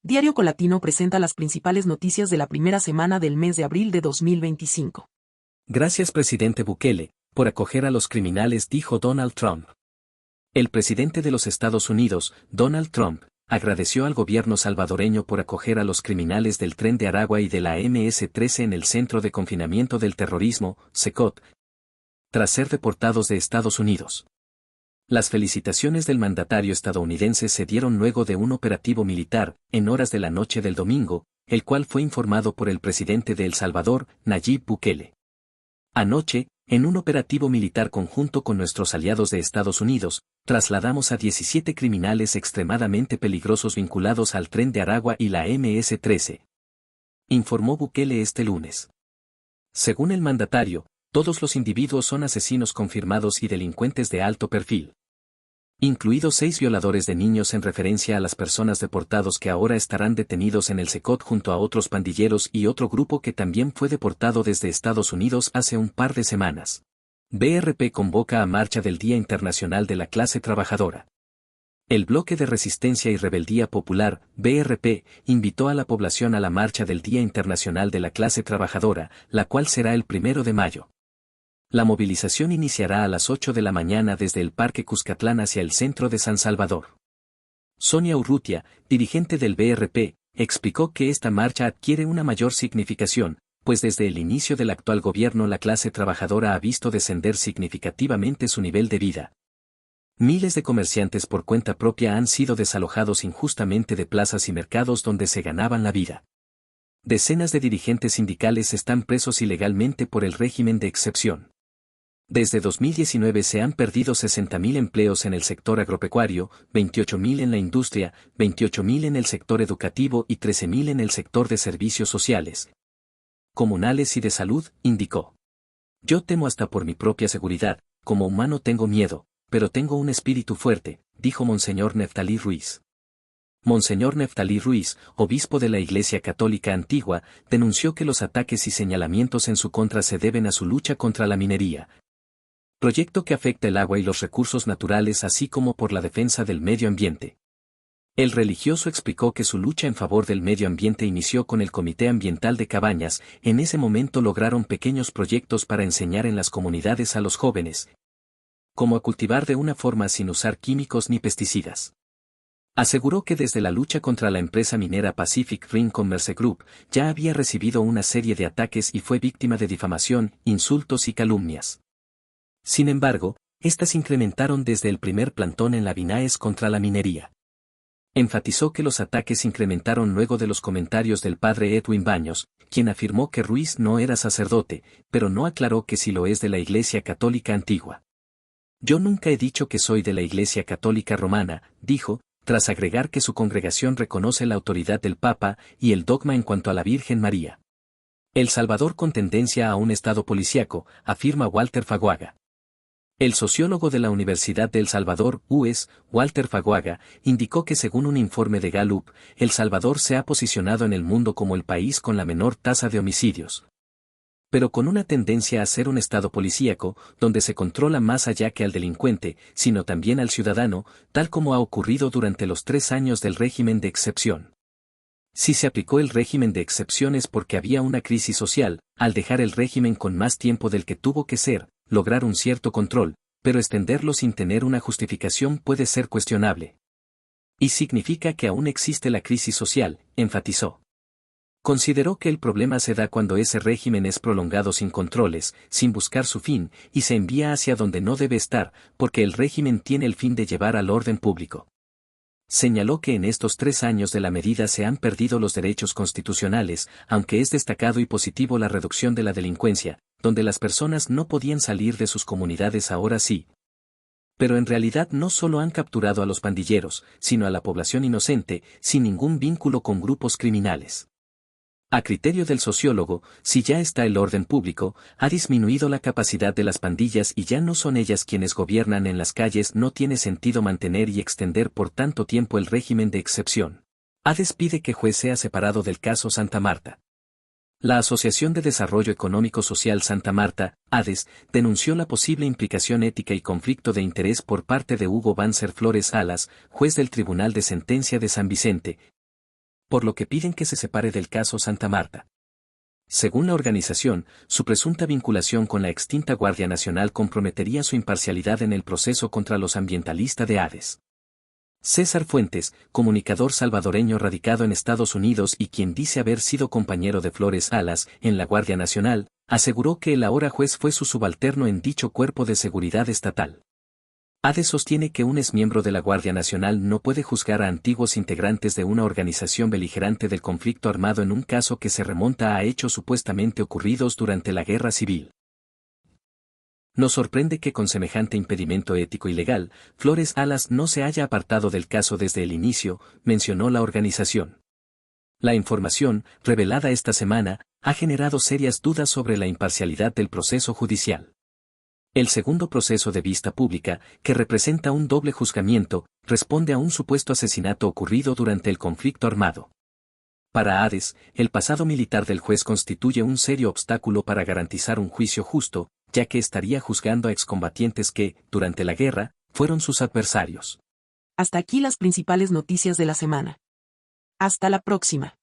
Diario Colatino presenta las principales noticias de la primera semana del mes de abril de 2025. Gracias, presidente Bukele, por acoger a los criminales, dijo Donald Trump. El presidente de los Estados Unidos, Donald Trump, agradeció al gobierno salvadoreño por acoger a los criminales del Tren de Aragua y de la MS-13 en el Centro de Confinamiento del Terrorismo, CECOT, tras ser deportados de Estados Unidos. Las felicitaciones del mandatario estadounidense se dieron luego de un operativo militar, en horas de la noche del domingo, el cual fue informado por el presidente de El Salvador, Nayib Bukele. Anoche, en un operativo militar conjunto con nuestros aliados de Estados Unidos, trasladamos a 17 criminales extremadamente peligrosos vinculados al Tren de Aragua y la MS-13. Informó Bukele este lunes. Según el mandatario, todos los individuos son asesinos confirmados y delincuentes de alto perfil, incluidos 6 violadores de niños en referencia a las personas deportados que ahora estarán detenidos en el CECOT junto a otros pandilleros y otro grupo que también fue deportado desde Estados Unidos hace un par de semanas. BRP convoca a marcha del Día Internacional de la Clase Trabajadora. El Bloque de Resistencia y Rebeldía Popular, BRP, invitó a la población a la marcha del Día Internacional de la Clase Trabajadora, la cual será el 1 de mayo. La movilización iniciará a las 8 de la mañana desde el Parque Cuscatlán hacia el centro de San Salvador. Sonia Urrutia, dirigente del BRP, explicó que esta marcha adquiere una mayor significación, pues desde el inicio del actual gobierno la clase trabajadora ha visto descender significativamente su nivel de vida. Miles de comerciantes por cuenta propia han sido desalojados injustamente de plazas y mercados donde se ganaban la vida. Decenas de dirigentes sindicales están presos ilegalmente por el régimen de excepción. Desde 2019 se han perdido 60.000 empleos en el sector agropecuario, 28.000 en la industria, 28.000 en el sector educativo y 13.000 en el sector de servicios sociales, comunales y de salud, indicó. Yo temo hasta por mi propia seguridad, como humano tengo miedo, pero tengo un espíritu fuerte, dijo Monseñor Neftalí Ruiz. Monseñor Neftalí Ruiz, obispo de la Iglesia Católica Antigua, denunció que los ataques y señalamientos en su contra se deben a su lucha contra la minería, proyecto que afecta el agua y los recursos naturales así como por la defensa del medio ambiente. El religioso explicó que su lucha en favor del medio ambiente inició con el Comité Ambiental de Cabañas. En ese momento lograron pequeños proyectos para enseñar en las comunidades a los jóvenes cómo a cultivar de una forma sin usar químicos ni pesticidas. Aseguró que desde la lucha contra la empresa minera Pacific Rim Commerce Group ya había recibido una serie de ataques y fue víctima de difamación, insultos y calumnias. Sin embargo, estas incrementaron desde el primer plantón en la Binaes contra la minería. Enfatizó que los ataques incrementaron luego de los comentarios del padre Edwin Baños, quien afirmó que Ruiz no era sacerdote, pero no aclaró que sí lo es de la Iglesia Católica Antigua. Yo nunca he dicho que soy de la Iglesia Católica Romana, dijo, tras agregar que su congregación reconoce la autoridad del Papa y el dogma en cuanto a la Virgen María. El Salvador con tendencia a un estado policíaco, afirma Walter Faguaga. El sociólogo de la Universidad de El Salvador, UES, Walter Faguaga, indicó que según un informe de Gallup, El Salvador se ha posicionado en el mundo como el país con la menor tasa de homicidios, pero con una tendencia a ser un estado policíaco, donde se controla más allá que al delincuente, sino también al ciudadano, tal como ha ocurrido durante los 3 años del régimen de excepción. Si se aplicó el régimen de excepción es porque había una crisis social, al dejar el régimen con más tiempo del que tuvo que ser, lograr un cierto control, pero extenderlo sin tener una justificación puede ser cuestionable. Y significa que aún existe la crisis social, enfatizó. Consideró que el problema se da cuando ese régimen es prolongado sin controles, sin buscar su fin, y se envía hacia donde no debe estar, porque el régimen tiene el fin de llevar al orden público. Señaló que en estos 3 años de la medida se han perdido los derechos constitucionales, aunque es destacado y positivo la reducción de la delincuencia, donde las personas no podían salir de sus comunidades ahora sí. Pero en realidad no solo han capturado a los pandilleros, sino a la población inocente, sin ningún vínculo con grupos criminales. A criterio del sociólogo, si ya está el orden público, ha disminuido la capacidad de las pandillas y ya no son ellas quienes gobiernan en las calles. No tiene sentido mantener y extender por tanto tiempo el régimen de excepción. ADES pide que juez sea separado del caso Santa Marta. La Asociación de Desarrollo Económico Social Santa Marta, ADES, denunció la posible implicación ética y conflicto de interés por parte de Hugo Banzer Flores Alas, juez del Tribunal de Sentencia de San Vicente, por lo que piden que se separe del caso Santa Marta. Según la organización, su presunta vinculación con la extinta Guardia Nacional comprometería su imparcialidad en el proceso contra los ambientalistas de Hades. César Fuentes, comunicador salvadoreño radicado en Estados Unidos y quien dice haber sido compañero de Flores Alas en la Guardia Nacional, aseguró que el ahora juez fue su subalterno en dicho cuerpo de seguridad estatal. Hades sostiene que un exmiembro de la Guardia Nacional no puede juzgar a antiguos integrantes de una organización beligerante del conflicto armado en un caso que se remonta a hechos supuestamente ocurridos durante la Guerra Civil. Nos sorprende que con semejante impedimento ético y legal, Flores Alas no se haya apartado del caso desde el inicio, mencionó la organización. La información, revelada esta semana, ha generado serias dudas sobre la imparcialidad del proceso judicial. El segundo proceso de vista pública, que representa un doble juzgamiento, responde a un supuesto asesinato ocurrido durante el conflicto armado. Para Hades, el pasado militar del juez constituye un serio obstáculo para garantizar un juicio justo, ya que estaría juzgando a excombatientes que, durante la guerra, fueron sus adversarios. Hasta aquí las principales noticias de la semana. Hasta la próxima.